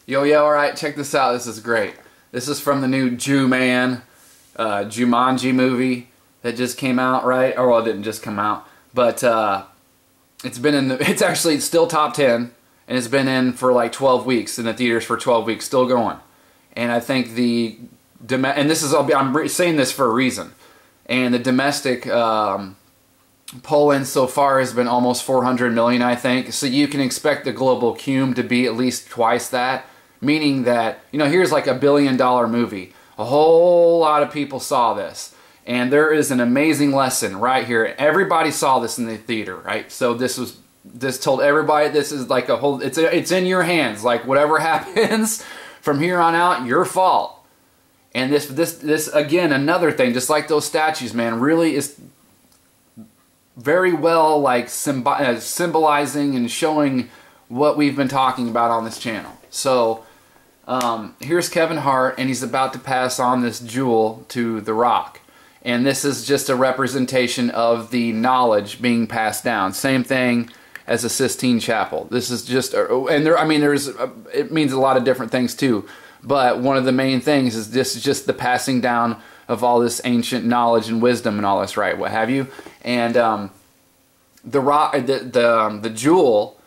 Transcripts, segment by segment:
Yo, alright, check this out. This is great. This is from the new Jumanji movie that just came out, right? Or, well, it didn't just come out. But it's been in the... It's still top 10. And it's been in for like 12 weeks. In the theaters for 12 weeks. Still going. And I think the... And this is... I'm saying this for a reason. And the domestic... Poland so far has been almost 400 million, I think. So you can expect the global cume to be at least twice that. Meaning that, you know, here's like $1 billion movie. A whole lot of people saw this. And there is an amazing lesson right here. Everybody saw this in the theater, right? So this told everybody this is like a whole, it's in your hands. Like whatever happens from here on out, your fault. And this again, another thing, just like those statues, man, really is very well like symbolizing and showing what we've been talking about on this channel. So here's Kevin Hart, and he's about to pass on this jewel to The Rock. And this is just a representation of the knowledge being passed down. Same thing as the Sistine Chapel. This is just, and there, I mean, it means a lot of different things too. But one of the main things is this is just the passing down of all this ancient knowledge and wisdom and all this, right? What have you? And the jewel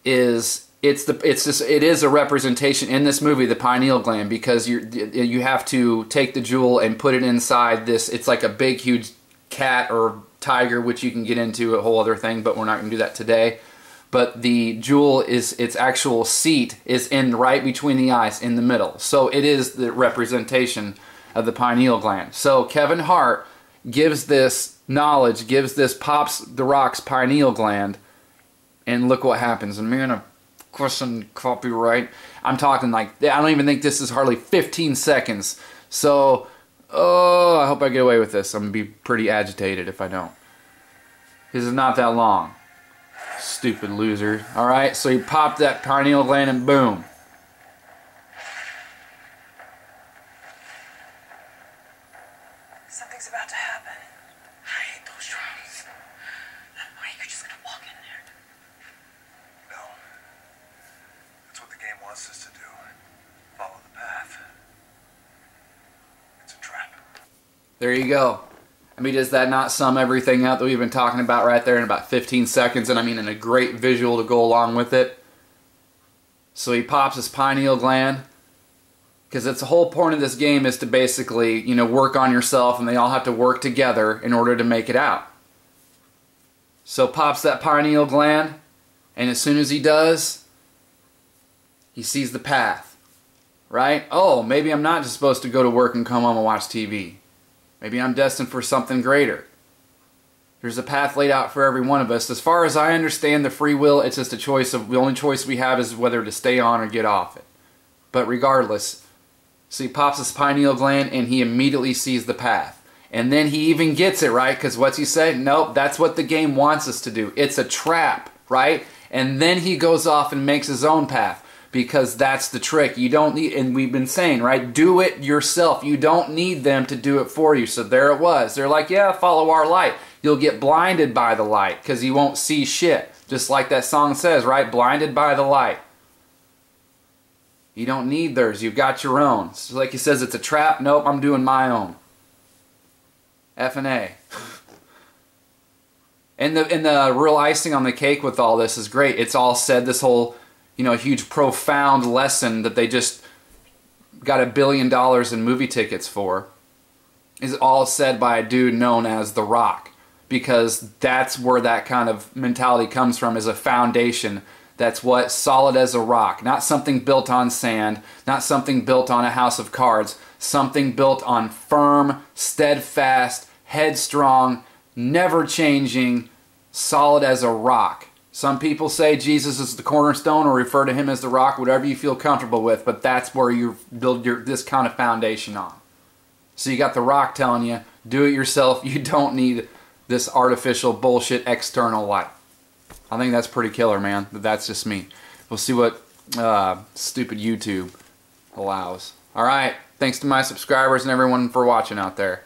is it is a representation in this movie, the pineal gland, because you have to take the jewel and put it inside this. It's like a big, huge cat or tiger, which you can get into a whole other thing, but we're not going to do that today. But the jewel is its actual seat is in right between the eyes, in the middle. So it is the representation of the pineal gland. So Kevin Hart gives this knowledge, gives this Pops the Rock's pineal gland, and look what happens. And we're gonna question copyright. I'm talking like, I don't even think this is hardly 15 seconds. So, oh, I hope I get away with this. I'm gonna be pretty agitated if I don't. This is not that long. Stupid loser. Alright, so you pop that pineal gland and boom. Something's about to happen. I hate those drums. Why are you just gonna walk in there? No. That's what the game wants us to do. Follow the path. It's a trap. There you go. I mean, does that not sum everything up that we've been talking about right there in about 15 seconds? And I mean, in a great visual to go along with it. So he pops his pineal gland. Because it's the whole point of this game is to basically, you know, work on yourself, and they all have to work together in order to make it out. So pops that pineal gland, and as soon as he does, he sees the path, right? Oh, maybe I'm not just supposed to go to work and come home and watch TV. Maybe I'm destined for something greater. There's a path laid out for every one of us. As far as I understand the free will, it's just a choice of, the only choice we have is whether to stay on or get off it. But regardless, so he pops his pineal gland and he immediately sees the path. And then he even gets it, right? Because what's he say? Nope, that's what the game wants us to do. It's a trap, right? And then he goes off and makes his own path. Because that's the trick. You don't need, and we've been saying, right? Do it yourself. You don't need them to do it for you. So there it was. They're like, yeah, follow our light. You'll get blinded by the light because you won't see shit. Just like that song says, right? Blinded by the light. You don't need theirs. You've got your own. So like he says, it's a trap. Nope, I'm doing my own. F and A. And the real icing on the cake with all this is great. It's all said, this whole, you know, huge profound lesson that they just got $1 billion in movie tickets for is all said by a dude known as The Rock. Because that's where that kind of mentality comes from, is a foundation. That's what, solid as a rock. Not something built on sand. Not something built on a house of cards. Something built on firm, steadfast, headstrong, never changing, solid as a rock. Some people say Jesus is the cornerstone or refer to him as the rock, whatever you feel comfortable with, but that's where you build this kind of foundation on. So you got The Rock telling you, do it yourself. You don't need this artificial bullshit external light. I think that's pretty killer, man. But that's just me. We'll see what stupid YouTube allows. Alright, thanks to my subscribers and everyone for watching out there.